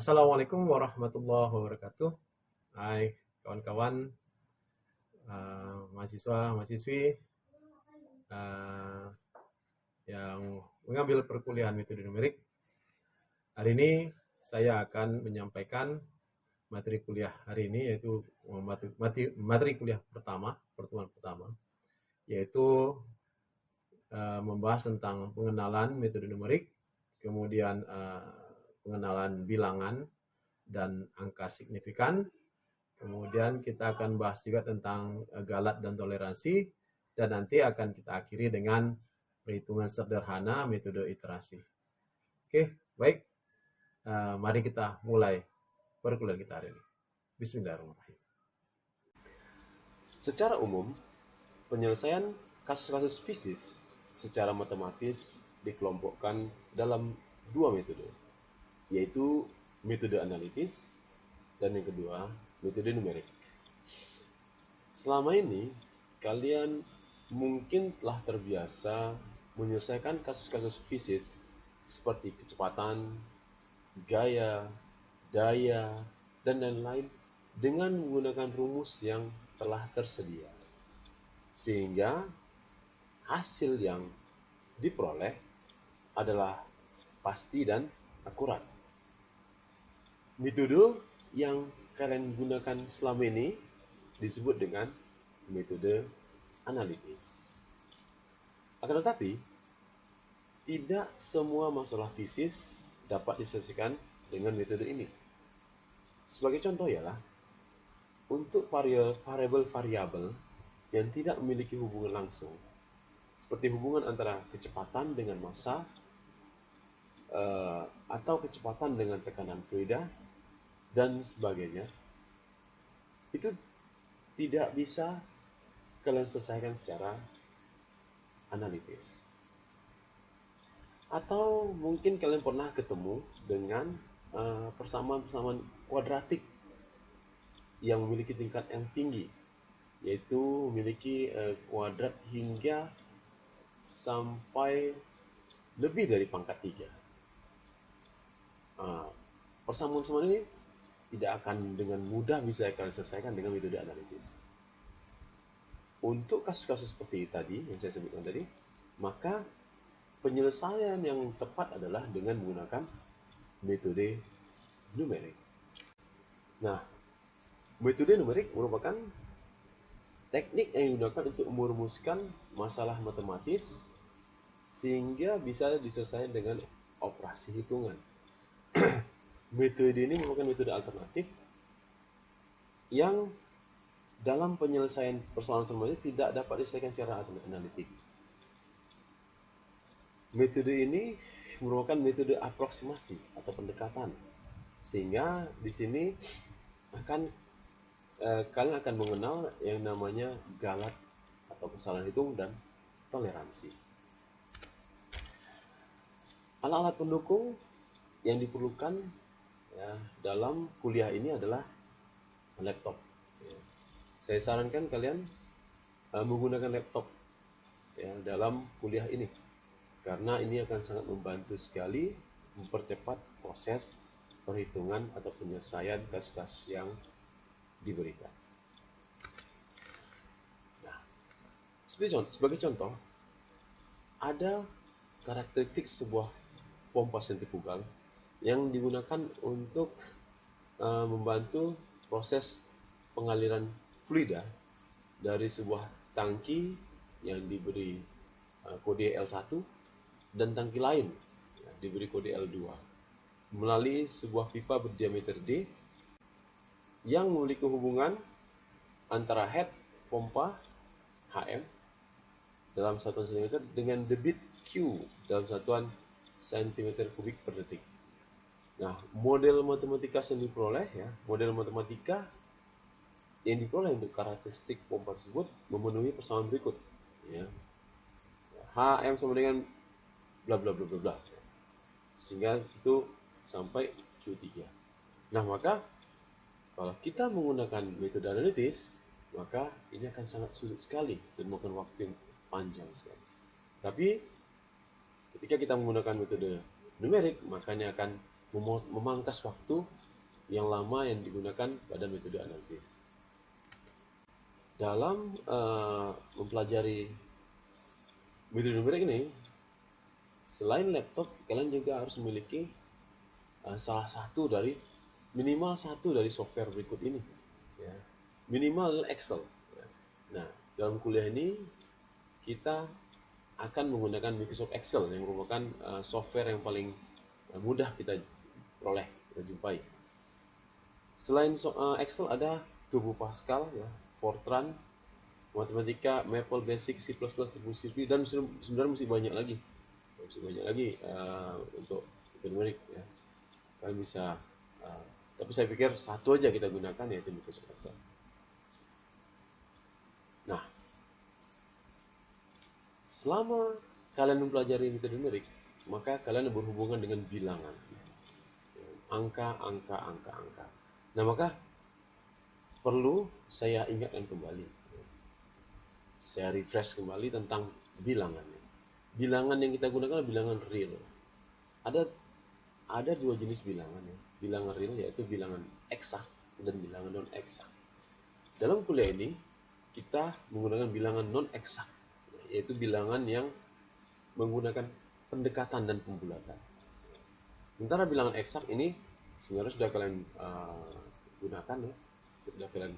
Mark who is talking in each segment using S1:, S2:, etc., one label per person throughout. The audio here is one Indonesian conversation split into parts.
S1: Assalamualaikum warahmatullahi wabarakatuh. Hai kawan-kawan, mahasiswa, mahasiswi uh, yang mengambil perkuliahan metode numerik. Hari ini saya akan menyampaikan materi kuliah hari ini, yaitu materi kuliah pertemuan pertama, yaitu membahas tentang pengenalan metode numerik, kemudian pengenalan bilangan dan angka signifikan. Kemudian kita akan bahas juga tentang galat dan toleransi, dan nanti akan kita akhiri dengan perhitungan sederhana metode iterasi. Oke, baik. Mari kita mulai perkuliahan kita hari ini. Bismillahirrahmanirrahim.
S2: Secara umum, penyelesaian kasus-kasus fisis secara matematis dikelompokkan dalam dua metode, yaitu metode analitis dan yang kedua, metode numerik. Selama ini, kalian mungkin telah terbiasa menyelesaikan kasus-kasus fisis seperti kecepatan, gaya, daya, dan lain-lain dengan menggunakan rumus yang telah tersedia. Sehingga hasil yang diperoleh adalah pasti dan akurat. Metode yang kalian gunakan selama ini disebut dengan metode analitis. Akan tetapi, tidak semua masalah fisis dapat diselesaikan dengan metode ini. Sebagai contoh ialah, untuk variabel-variabel yang tidak memiliki hubungan langsung, seperti hubungan antara kecepatan dengan massa atau kecepatan dengan tekanan fluida dan sebagainya, itu tidak bisa kalian selesaikan secara analitis. Atau mungkin kalian pernah ketemu dengan persamaan-persamaan kuadratik yang memiliki tingkat yang tinggi, yaitu memiliki kuadrat hingga sampai lebih dari pangkat 3. Persamaan-persamaan ini tidak akan dengan mudah bisa kalian selesaikan dengan metode analisis. Untuk kasus-kasus seperti tadi yang saya sebutkan tadi, maka penyelesaian yang tepat adalah dengan menggunakan metode numerik. Nah, metode numerik merupakan teknik yang digunakan untuk merumuskan masalah matematis sehingga bisa diselesaikan dengan operasi hitungan. Metode ini merupakan metode alternatif yang dalam penyelesaian persoalan matematis tidak dapat diselesaikan secara analitik. Metode ini merupakan metode aproksimasi atau pendekatan, sehingga di sini kalian akan mengenal yang namanya galat atau kesalahan hitung dan toleransi. Alat-alat pendukung yang diperlukan dalam kuliah ini adalah laptop. Saya sarankan kalian menggunakan laptop dalam kuliah ini, karena ini akan sangat membantu sekali mempercepat proses perhitungan atau penyelesaian kasus-kasus yang diberikan. Nah, sebagai contoh, ada karakteristik sebuah pompa sentrifugal yang digunakan untuk membantu proses pengaliran fluida dari sebuah tangki yang diberi kode L1 dan tangki lain diberi kode L2 melalui sebuah pipa berdiameter D yang memiliki hubungan antara head pompa HM dalam satuan cm dengan debit Q dalam satuan cm kubik per detik. Nah, model matematika yang diperoleh model matematika yang diperoleh untuk karakteristik pompa tersebut memenuhi persamaan berikut. HM sama dengan bla bla bla bla bla. Sehingga situ sampai Q3. Nah, maka kalau kita menggunakan metode analitis, maka ini akan sangat sulit sekali dan memakan waktu yang panjang sekali. Tapi ketika kita menggunakan metode numerik, maka ini akan memangkas waktu yang lama yang digunakan pada metode analisis. Dalam mempelajari metode numerik ini, selain laptop, kalian juga harus memiliki minimal satu dari software berikut ini. Ya. Minimal Excel. Ya. Nah, dalam kuliah ini kita akan menggunakan Microsoft Excel yang merupakan software yang paling mudah kita peroleh, kita jumpai. Selain Excel ada Turbo Pascal, ya, Fortran, Matematika, Maple Basic, C++, TurboCircuit, dan sebenarnya masih banyak lagi. Untuk numerik, ya. Kalian bisa, tapi saya pikir satu aja kita gunakan, yaitu Microsoft Excel. Nah, selama kalian mempelajari metode numerik, maka kalian berhubungan dengan bilangan, angka. Nah, maka perlu saya ingatkan kembali, saya refresh kembali tentang bilangan. Bilangan yang kita gunakan adalah bilangan real. Ada dua jenis bilangan, ya. Bilangan real yaitu bilangan eksak dan bilangan non eksak. Dalam kuliah ini kita menggunakan bilangan non eksak, yaitu bilangan yang menggunakan pendekatan dan pembulatan. Sementara bilangan eksak ini sebenarnya sudah kalian gunakan, ya, sudah kalian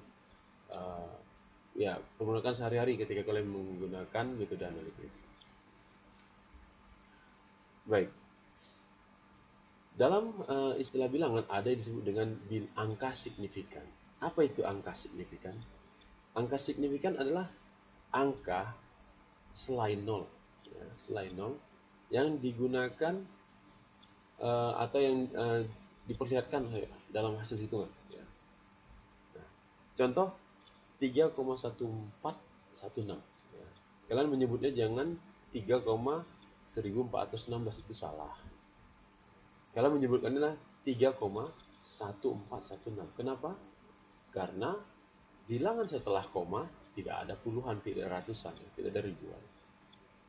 S2: menggunakan sehari-hari ketika kalian menggunakan metode analisis. Baik. Dalam istilah bilangan ada yang disebut dengan angka signifikan. Apa itu angka signifikan? Angka signifikan adalah angka selain nol, ya, selain nol yang digunakan atau yang diperlihatkan dalam hasil hitungan. Ya. Nah, contoh 3,1416. Ya. Kalian menyebutnya jangan 3,1416, itu salah. Kalian menyebutkannya 3,1416. Kenapa? Karena bilangan setelah koma tidak ada puluhan, tidak ratusan, tidak ada ribuan.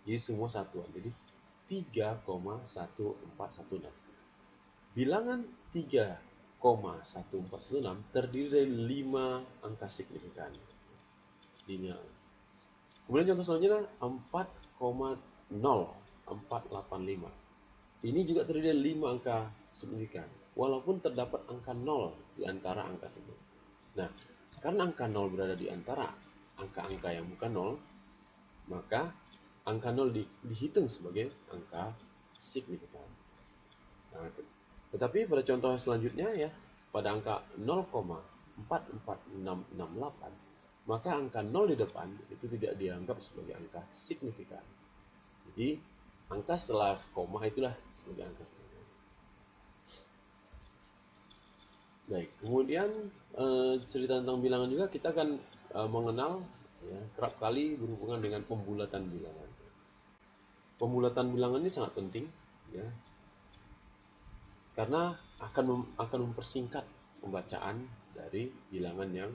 S2: Jadi semua satuan. Jadi 3,1416. Bilangan 3,1416 terdiri dari 5 angka signifikan. Linear. Kemudian contoh selanjutnya 4,0485. Ini juga terdiri dari 5 angka signifikan, walaupun terdapat angka 0 di antara angka tersebut. Nah, karena angka 0 berada di antara angka-angka yang bukan 0, maka angka 0 dihitung sebagai angka signifikan. Nah, tetapi pada contoh selanjutnya, ya, pada angka 0,44668, maka angka 0 di depan itu tidak dianggap sebagai angka signifikan. Jadi angka setelah koma itulah sebagai angka signifikan. Baik, kemudian cerita tentang bilangan juga kita akan mengenal, ya, kerap kali berhubungan dengan pembulatan bilangan. Pembulatan bilangan ini sangat penting, ya, karena akan mempersingkat pembacaan dari bilangan yang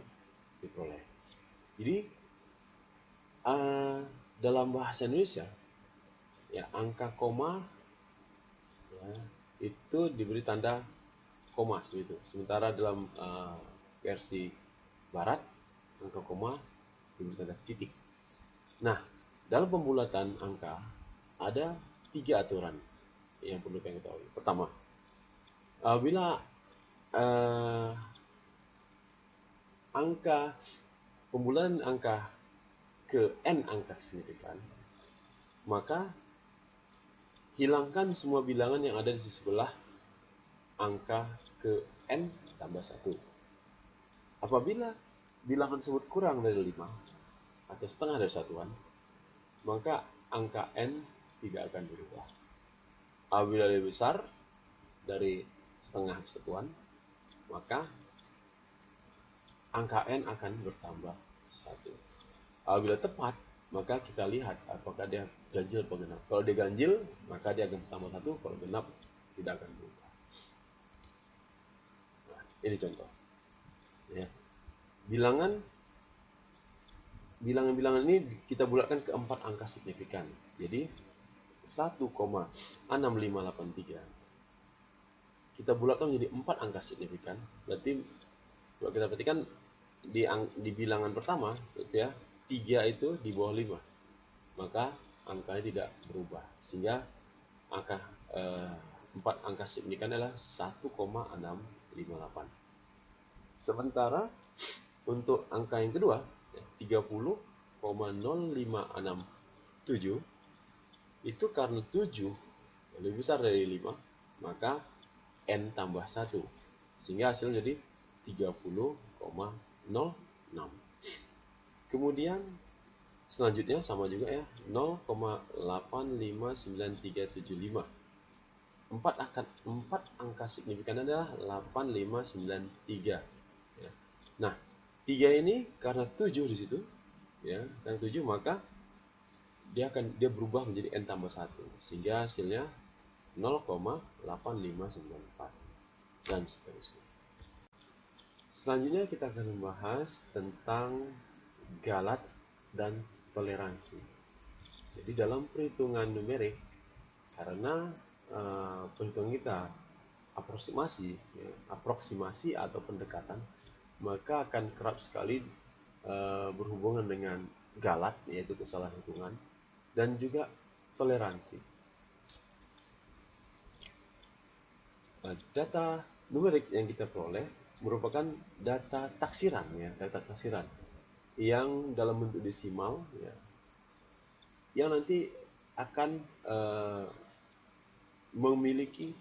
S2: diperoleh. Jadi dalam bahasa Indonesia, ya, angka koma, ya, itu diberi tanda koma seperti itu. Sementara dalam versi barat, angka koma diberi tanda titik. Nah, dalam pembulatan angka ada 3 aturan yang perlu kita ketahui. Pertama, bila pembulatan angka ke n angka signifikan, maka hilangkan semua bilangan yang ada di sebelah angka ke n tambah 1. Apabila bilangan tersebut kurang dari 5 atau setengah dari satuan, maka angka n tidak akan berubah. Apabila lebih besar dari setengah satuan, maka angka n akan bertambah 1. Apabila tepat, maka kita lihat apakah dia ganjil atau genap. Kalau dia ganjil, maka dia akan bertambah 1. Kalau genap, tidak akan berubah. Nah, ini contoh. Ya. Bilangan-bilangan ini kita bulatkan ke 4 angka signifikan. Jadi 1,6583 kita bulatkan menjadi 4 angka signifikan. Berarti kalau kita perhatikan di bilangan pertama itu ya, 3 itu di bawah 5, maka angkanya tidak berubah, sehingga angka 4 angka signifikan adalah 1,658. Sementara untuk angka yang kedua 30,0567 itu karena 7 lebih besar dari 5, maka N tambah 1, sehingga hasilnya jadi 30,06. Kemudian selanjutnya sama juga ya, 0,859375. 4 angka signifikan adalah 8593 ya. Nah, 3 ini karena 7 di situ ya, karena 7 maka dia berubah menjadi N tambah 1, sehingga hasilnya 0,8594 dan seterusnya. Selanjutnya kita akan membahas tentang galat dan toleransi. Jadi dalam perhitungan numerik, karena perhitungan kita aproksimasi atau pendekatan, maka akan kerap sekali berhubungan dengan galat, yaitu kesalahan hitungan, dan juga toleransi. Data numerik yang kita peroleh merupakan data taksiran ya, data taksiran yang dalam bentuk desimal ya, yang nanti akan memiliki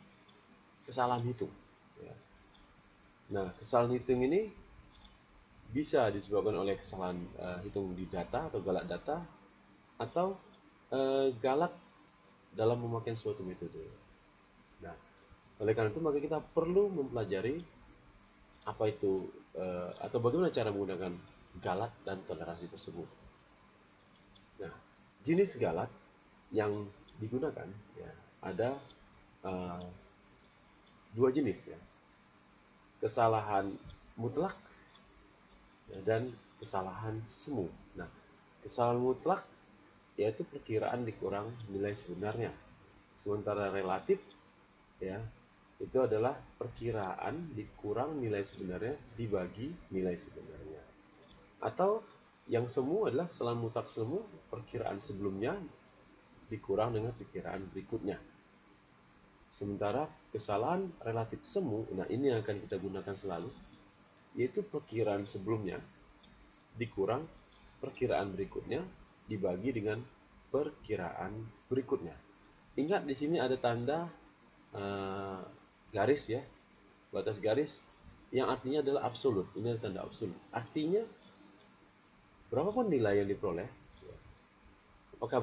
S2: kesalahan hitung ya. Nah, kesalahan hitung ini bisa disebabkan oleh kesalahan hitung di data atau galat data, atau galat dalam memakai suatu metode. Nah, oleh karena itu maka kita perlu mempelajari apa itu atau bagaimana cara menggunakan galat dan toleransi tersebut. Nah, jenis galat yang digunakan ya, ada 2 jenis ya, kesalahan mutlak ya, dan kesalahan semu. Nah, kesalahan mutlak yaitu perkiraan dikurang nilai sebenarnya, sementara relatif ya, itu adalah perkiraan dikurang nilai sebenarnya dibagi nilai sebenarnya. Atau yang semu adalah kesalahan mutlak semu, perkiraan sebelumnya dikurang dengan perkiraan berikutnya. Sementara kesalahan relatif semu, nah ini yang akan kita gunakan selalu, yaitu perkiraan sebelumnya dikurang perkiraan berikutnya dibagi dengan perkiraan berikutnya. Ingat di sini ada tanda garis ya, batas garis yang artinya adalah absolut. Ini adalah tanda absolut. Artinya berapapun nilai yang diperoleh, apakah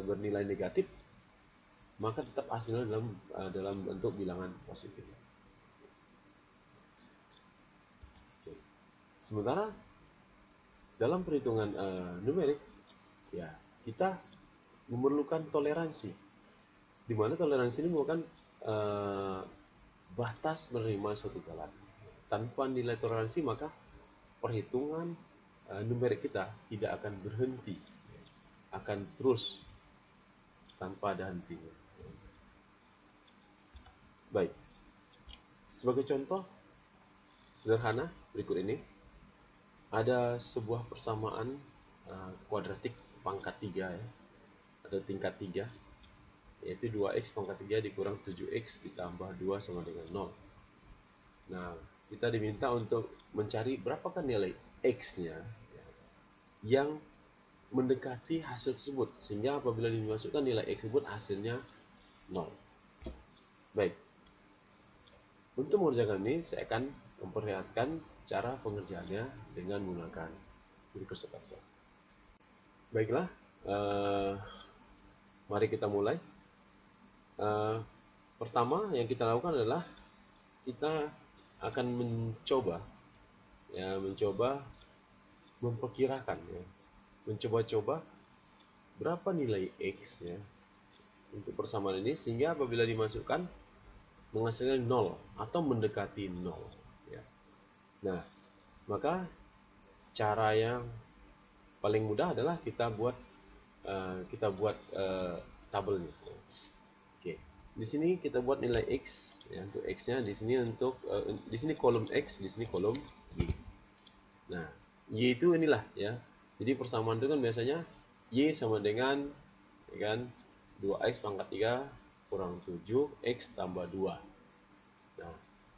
S2: bernilai negatif, maka tetap hasilnya dalam bentuk bilangan positif. Sementara dalam perhitungan numerik, ya kita memerlukan toleransi, di mana toleransi ini merupakan batas menerima suatu galat. Tanpa nilai toleransi maka perhitungan numerik kita tidak akan berhenti, akan terus tanpa ada hentinya. Baik, sebagai contoh sederhana berikut ini, ada sebuah persamaan kuadratik pangkat 3 ya, ada tingkat 3, yaitu 2x pangkat 3 dikurang 7x ditambah 2 sama dengan 0. Nah, kita diminta untuk mencari berapakah nilai x-nya yang mendekati hasil tersebut, sehingga apabila dimasukkan nilai x tersebut hasilnya 0. Baik, untuk mengerjakan ini saya akan memperlihatkan cara pengerjaannya dengan menggunakan Microsoft Excel. Baiklah, mari kita mulai. Pertama yang kita lakukan adalah kita akan mencoba memperkirakan ya, mencoba-coba berapa nilai x ya untuk persamaan ini, sehingga apabila dimasukkan menghasilkan 0 atau mendekati 0 ya. Nah, maka cara yang paling mudah adalah kita buat tabelnya. Oke. di sini kita buat nilai X ya, untuk X-nya di sini untuk di sini kolom X, di sini kolom Y. Nah, Y itu inilah ya. Jadi persamaan itu kan biasanya Y sama dengan ya kan 2X pangkat 3 kurang 7X tambah 2. Nah,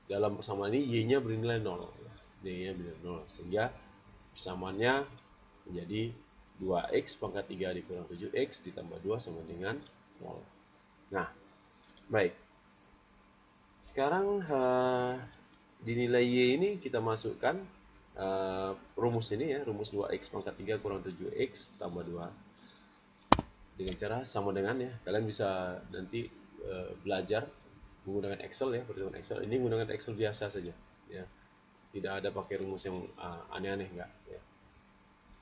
S2: dalam persamaan ini Y-nya bernilai 0. Y-nya bernilai 0. Sehingga persamaannya menjadi 2X pangkat 3 dikurang 7X ditambah 2 sama dengan 0. Nah, baik. Sekarang di nilai Y ini kita masukkan rumus ini ya, rumus 2X pangkat 3 kurang 7X tambah 2. Dengan cara sama dengan ya, kalian bisa nanti belajar menggunakan Excel ya, perhitungan Excel. Ini menggunakan Excel biasa saja ya. Tidak ada pakai rumus yang aneh-aneh enggak ya.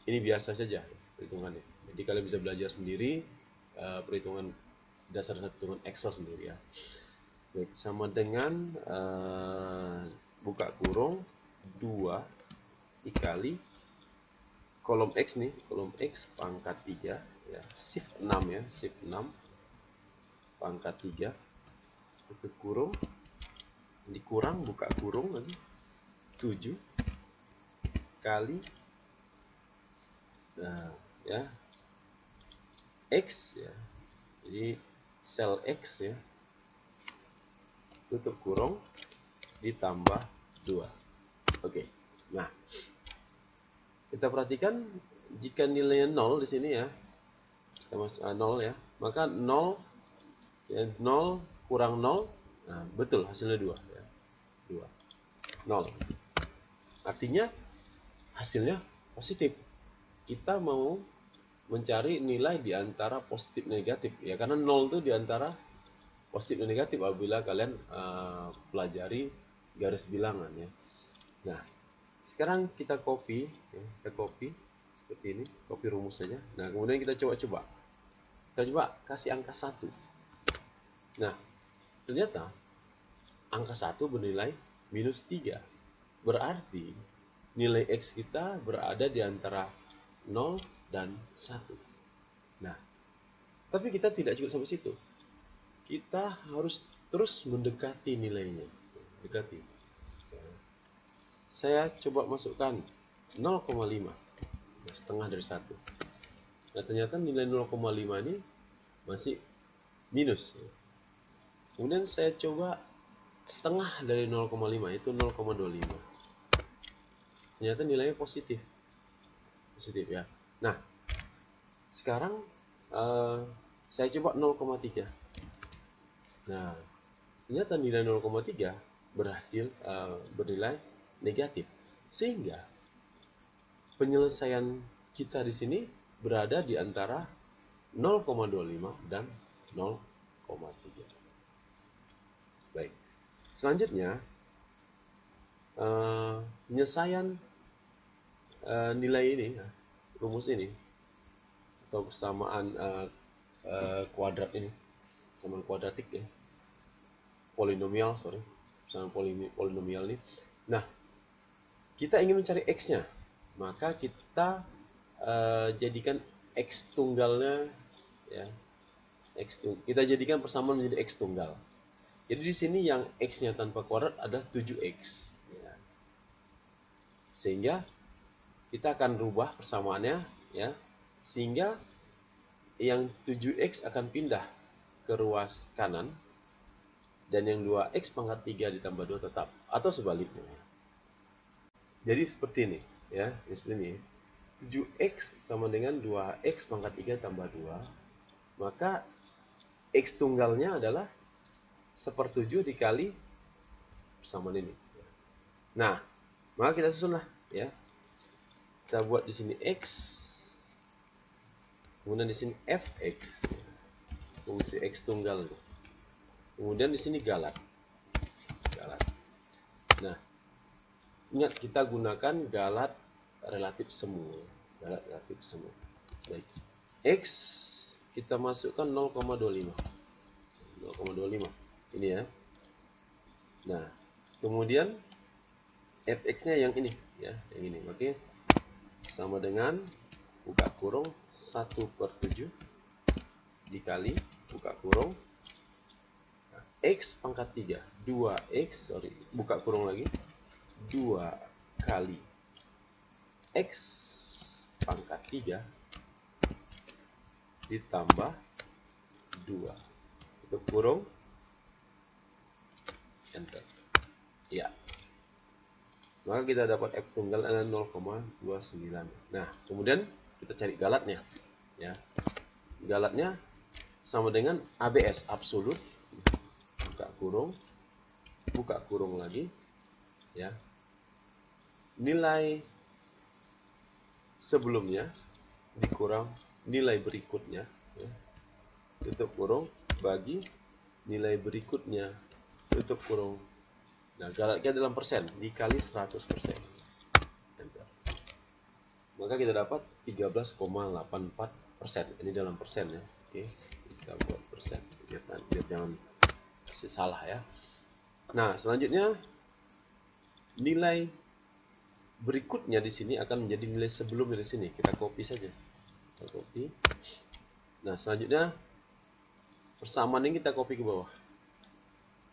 S2: Ini biasa saja perhitungannya. Jadi kalian bisa belajar sendiri perhitungan dasar perhitungan Excel sendiri ya. Baik, sama dengan buka kurung 2 dikali kolom X nih, kolom X pangkat 3 ya, shift 6 ya, shift 6 pangkat 3 tutup kurung dikurang buka kurung lagi 7 kali nah ya X ya. Jadi sel X ya, tutup kurung ditambah 2. Oke. Nah, kita perhatikan jika nilainya 0 di sini ya. Kita masuk 0 ya. Maka 0 ya, 0 kurang 0. Nah, betul hasilnya 2 ya. 2. 0. Artinya hasilnya positif. Kita mau mencari nilai di antara positif dan negatif ya, karena 0 itu di antara positif dan negatif apabila kalian pelajari garis bilangan ya. Nah, sekarang kita copy ya, kita copy seperti ini, copy rumus saja. Nah, kemudian kita coba kasih angka 1. Nah, ternyata angka 1 bernilai minus 3. Berarti nilai X kita berada di antara 0 dan 1. Nah, tapi kita tidak cukup sampai situ. Kita harus terus mendekati nilainya. Dekati. Saya coba masukkan 0,5. Nah, setengah dari 1. Nah, ternyata nilai 0,5 ini masih minus. Kemudian saya coba setengah dari 0,5, itu 0,25. Ternyata nilainya positif. Positif ya. Nah, sekarang saya coba 0,3. Nah, ternyata nilai 0,3 berhasil bernilai negatif. Sehingga penyelesaian kita di sini berada di antara 0,25 dan 0,3. Baik. Selanjutnya, penyelesaian nilai ini, rumus ini, atau kesamaan kuadrat ini, kesamaan kuadratik ya, polinomial, kesamaan polinomial ini. Nah, kita ingin mencari X-nya, maka kita jadikan X tunggalnya ya, kita jadikan persamaan menjadi X tunggal. Jadi di sini yang X-nya tanpa kuadrat ada 7X ya. Sehingga kita akan rubah persamaannya ya, sehingga yang 7X akan pindah ke ruas kanan dan yang 2X pangkat 3 ditambah 2 tetap, atau sebaliknya. Jadi seperti ini ya, seperti ini. 7X sama dengan 2X pangkat 3 tambah 2. Maka X tunggalnya adalah 1/7 dikali persamaan ini. Nah, maka kita susunlah ya. Kita buat di sini X, kemudian di sini Fx, fungsi X tunggal. Kemudian di sini galat. Nah, ingat kita gunakan galat relatif semu. Galat relatif semu. Baik. X kita masukkan 0,25. 0,25. Ini ya. Nah, kemudian Fx-nya yang ini ya, yang ini. Oke. Sama dengan buka kurung 1/7 dikali buka kurung X pangkat 3. 2X, sorry, buka kurung lagi. 2 kali X pangkat 3 ditambah 2. Tutup kurung, enter. Ya. Maka kita dapat F tunggal adalah 0,29. Nah, kemudian kita cari galatnya. Ya. Galatnya sama dengan ABS, absolut. Buka kurung lagi. Ya. Nilai sebelumnya dikurang nilai berikutnya. Ya. Tutup kurung, bagi nilai berikutnya, tutup kurung. Nah, galatnya dalam persen, dikali 100%. Enter. Maka kita dapat 13,84%. Ini dalam persen ya. Oke, kita buat persen. Biar jangan salah ya. Nah, selanjutnya nilai berikutnya di sini akan menjadi nilai sebelumnya di sini. Kita copy saja. Kita copy. Nah, selanjutnya persamaan ini kita copy ke bawah.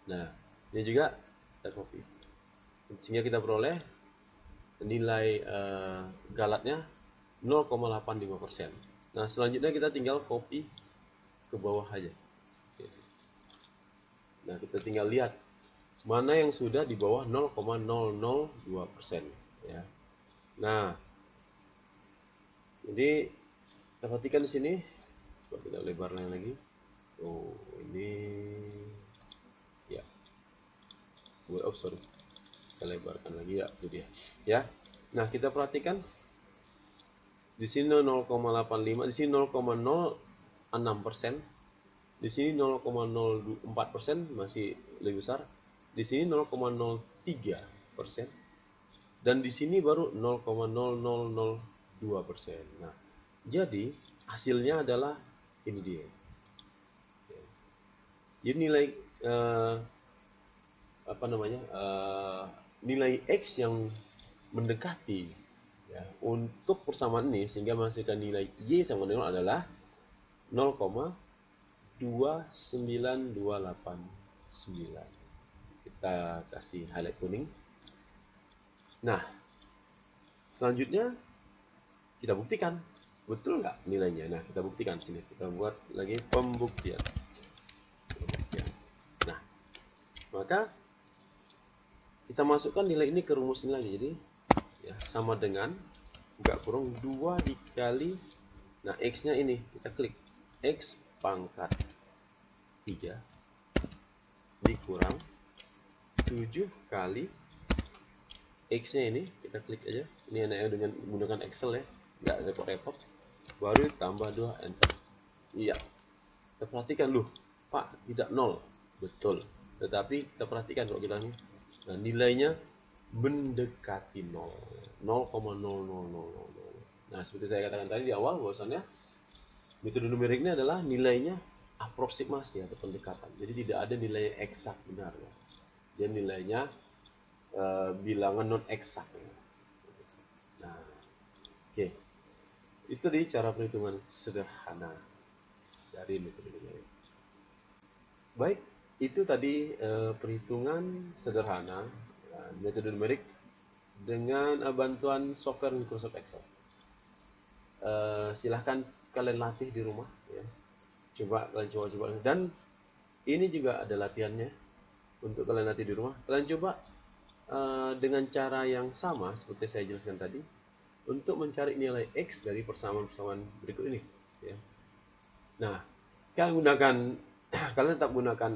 S2: Nah, ini juga kita copy. Sehingga kita peroleh nilai galatnya 0,85%. Nah, selanjutnya kita tinggal copy ke bawah aja. Nah, kita tinggal lihat mana yang sudah di bawah 0,002%. Ya. Nah, jadi kita perhatikan di sini. Coba kita lebarkan lagi. Oh, ini ya. Sorry. Kita lebarkan lagi ya, itu dia. Ya. Nah, kita perhatikan di sini 0,85, di sini 0,06%, di sini 0,04%, masih lebih besar. Di sini 0,03%, dan di sini baru 0,0002%. Nah, jadi hasilnya adalah ini dia. Jadi nilai nilai X yang mendekati ya, untuk persamaan ini sehingga menghasilkan nilai Y sama dengan adalah 0,29289. Kita kasih highlight kuning. Nah, selanjutnya kita buktikan betul nggak nilainya. Nah, kita buktikan sini. Kita buat lagi pembuktian. Nah, maka kita masukkan nilai ini ke rumus ini lagi. Jadi ya, sama dengan buka kurung 2 dikali, nah X-nya ini kita klik X pangkat 3 dikurang 7 kali X-nya ini, kita klik aja. Ini enaknya dengan menggunakan Excel ya, nggak repot-repot. Baru tambah 2, enter. Iya. Kita perhatikan loh, Pak, tidak 0. Betul. Tetapi kita perhatikan kalau kita ini. Nah, nilainya mendekati 0. 0,00000. Nah, seperti saya katakan tadi di awal bahwasannya metode numerik ini adalah nilainya aproksimasi atau pendekatan. Jadi tidak ada nilai eksak benar ya. Jadi nilainya bilangan non eksak ya. Nah, oke. Itu di cara perhitungan sederhana dari metode numerik. Baik, itu tadi perhitungan sederhana metode numerik dengan bantuan software Microsoft Excel. Silahkan kalian latih di rumah ya. Kalian coba. Dan ini juga ada latihannya untuk kalian latih di rumah. Kalian coba dengan cara yang sama seperti saya jelaskan tadi untuk mencari nilai X dari persamaan-persamaan berikut ini ya. Nah, kalian tetap gunakan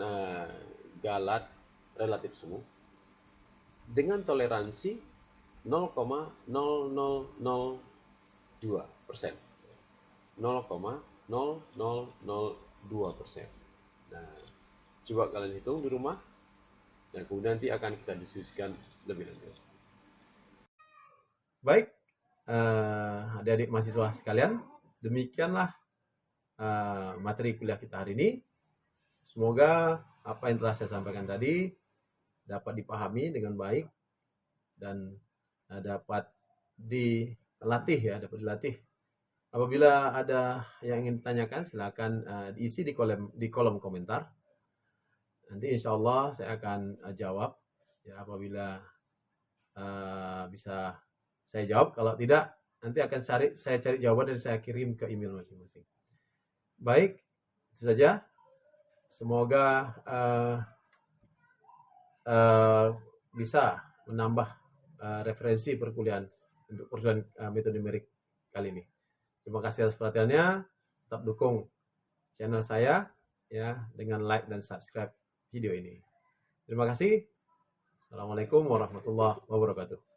S2: galat relatif semu dengan toleransi 0,0002%. 0,0002%. Nah, coba kalian hitung di rumah. Dan kemudian nanti akan kita diskusikan lebih lanjut.
S1: Baik, adik-adik mahasiswa sekalian, demikianlah materi kuliah kita hari ini. Semoga apa yang telah saya sampaikan tadi dapat dipahami dengan baik dan dapat dilatih. Apabila ada yang ingin ditanyakan, silakan diisi di kolom komentar. Nanti insya Allah saya akan jawab ya apabila bisa saya jawab. Kalau tidak, nanti akan saya cari jawaban dan saya kirim ke email masing-masing. Baik, itu saja. Semoga bisa menambah referensi perkuliahan untuk perkuliahan metode numerik kali ini. Terima kasih atas perhatiannya. Tetap dukung channel saya ya dengan like dan subscribe video ini. Terima kasih. Assalamualaikum warahmatullahi wabarakatuh.